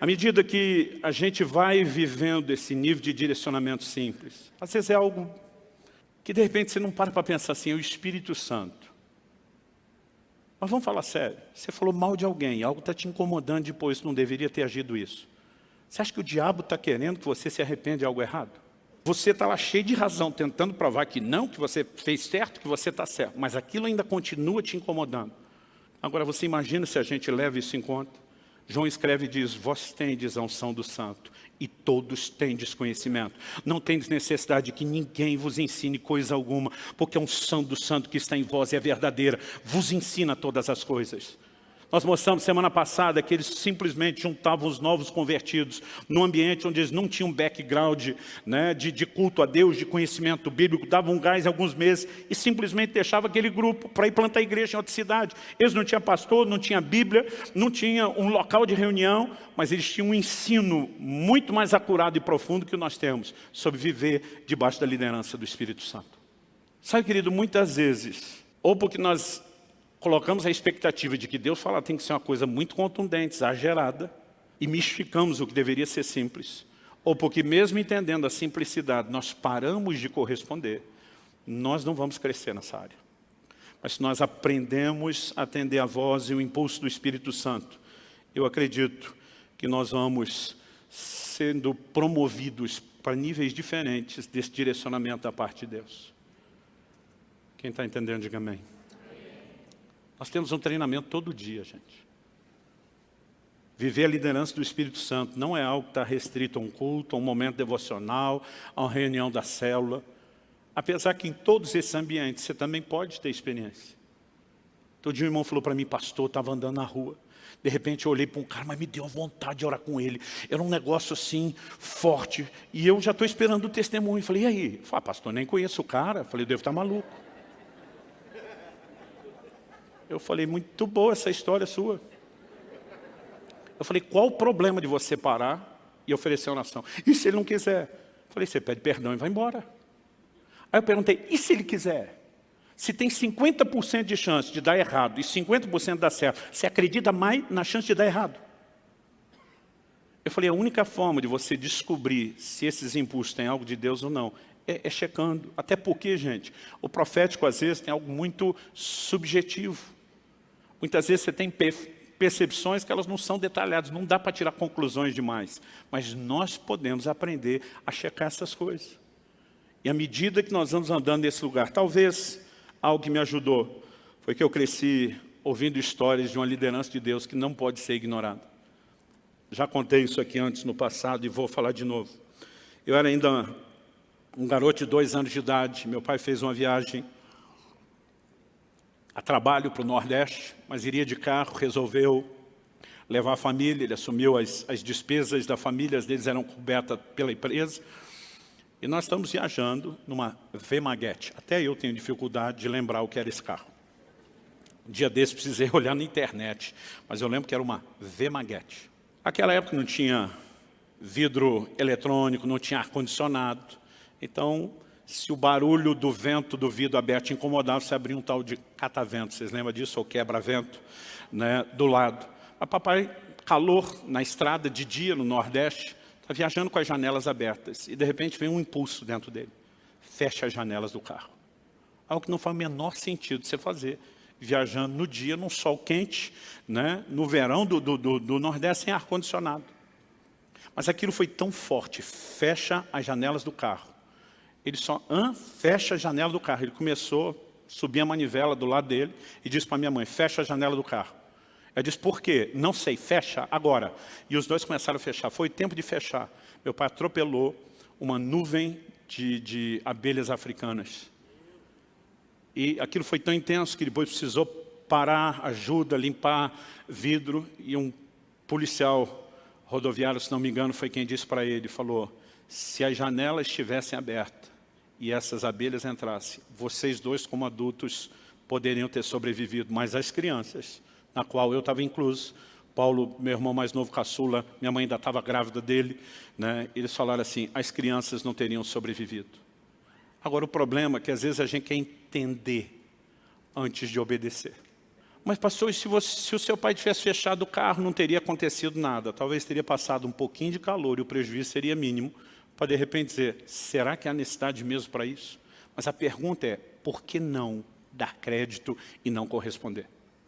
À medida que a gente vai vivendo esse nível de direcionamento simples, às vezes é algo que de repente você não para pensar assim, é o Espírito Santo. Mas vamos falar sério, você falou mal de alguém, algo está te incomodando depois, não deveria ter agido isso. Você acha que o diabo está querendo que você se arrependa de algo errado? Você está lá cheio de razão, tentando provar que não, que você fez certo, que você está certo, mas aquilo ainda continua te incomodando. Agora você imagina se a gente leva isso em conta? João escreve e diz, vós tendes a unção do santo, e todos tendes conhecimento. Não tendes necessidade de que ninguém vos ensine coisa alguma, porque a unção do santo que está em vós é verdadeira, vos ensina todas as coisas. Nós mostramos semana passada que eles simplesmente juntavam os novos convertidos num ambiente onde eles não tinham background, né, de culto a Deus, de conhecimento bíblico, davam um gás alguns meses e simplesmente deixavam aquele grupo para ir plantar igreja em outra cidade. Eles não tinham pastor, não tinham Bíblia, não tinham um local de reunião, mas eles tinham um ensino muito mais acurado e profundo que nós temos sobre viver debaixo da liderança do Espírito Santo. Sabe, querido, muitas vezes, ou porque nós colocamos a expectativa de que Deus fala tem que ser uma coisa muito contundente, exagerada, e mistificamos o que deveria ser simples. Ou porque mesmo entendendo a simplicidade, nós paramos de corresponder, nós não vamos crescer nessa área. Mas se nós aprendemos a atender a voz e o impulso do Espírito Santo, eu acredito que nós vamos sendo promovidos para níveis diferentes desse direcionamento da parte de Deus. Quem está entendendo, diga amém. Nós temos um treinamento todo dia, gente. Viver a liderança do Espírito Santo não é algo que está restrito a um culto, a um momento devocional, a uma reunião da célula. Apesar que em todos esses ambientes você também pode ter experiência. Todo dia um irmão falou para mim, pastor, estava andando na rua. De repente eu olhei para um cara, mas me deu vontade de orar com ele. Era um negócio assim, forte. E eu já estou esperando o testemunho. Falei, e aí? Falei, pastor, nem conheço o cara. Falei, devo estar maluco. Eu falei, muito boa essa história sua. Eu falei, qual o problema de você parar e oferecer uma oração? E se ele não quiser? Eu falei, você pede perdão e vai embora. Aí eu perguntei, e se ele quiser? Se tem 50% de chance de dar errado e 50% dar certo, você acredita mais na chance de dar errado? Eu falei, a única forma de você descobrir se esses impulsos têm algo de Deus ou não, é checando. Até porque, gente, o profético às vezes tem algo muito subjetivo. Muitas vezes você tem percepções que elas não são detalhadas, não dá para tirar conclusões demais. Mas nós podemos aprender a checar essas coisas. E à medida que nós vamos andando nesse lugar, talvez algo que me ajudou foi que eu cresci ouvindo histórias de uma liderança de Deus que não pode ser ignorada. Já contei isso aqui antes no passado e vou falar de novo. Eu era ainda um garoto de 2 anos de idade, meu pai fez uma viagem a trabalho para o Nordeste, mas iria de carro, resolveu levar a família, ele assumiu as despesas da família, as deles eram cobertas pela empresa, e nós estamos viajando numa V-Maguete. Até eu tenho dificuldade de lembrar o que era esse carro. Um dia desse precisei olhar na internet, mas eu lembro que era uma V-Maguete. Naquela época não tinha vidro eletrônico, não tinha ar-condicionado, então se o barulho do vento do vidro aberto incomodava, você abria um tal de catavento, vocês lembram disso? Ou quebra-vento, né, do lado. Mas papai, calor na estrada de dia no Nordeste, está viajando com as janelas abertas. E de repente vem um impulso dentro dele. Fecha as janelas do carro. Algo que não faz o menor sentido você fazer. Viajando no dia, num sol quente, né, no verão do Nordeste, sem ar-condicionado. Mas aquilo foi tão forte. Fecha as janelas do carro. Ele só fecha a janela do carro. Ele começou a subir a manivela do lado dele e disse para minha mãe, fecha a janela do carro. Ela disse, por quê? Não sei, fecha agora. E os dois começaram a fechar. Foi tempo de fechar. Meu pai atropelou uma nuvem de abelhas africanas. E aquilo foi tão intenso que depois precisou parar, ajuda, limpar vidro. E um policial rodoviário, se não me engano, foi quem disse para ele, falou, se as janelas estivessem abertas e essas abelhas entrassem, vocês dois como adultos poderiam ter sobrevivido, mas as crianças, na qual eu estava incluso, Paulo, meu irmão mais novo, caçula, minha mãe ainda estava grávida dele, né? Eles falaram assim, as crianças não teriam sobrevivido. Agora o problema é que às vezes a gente quer entender antes de obedecer. Mas pastor, se o seu pai tivesse fechado o carro, não teria acontecido nada. Talvez teria passado um pouquinho de calor e o prejuízo seria mínimo, para de repente dizer, será que há necessidade mesmo para isso? Mas a pergunta é, por que não dar crédito e não corresponder?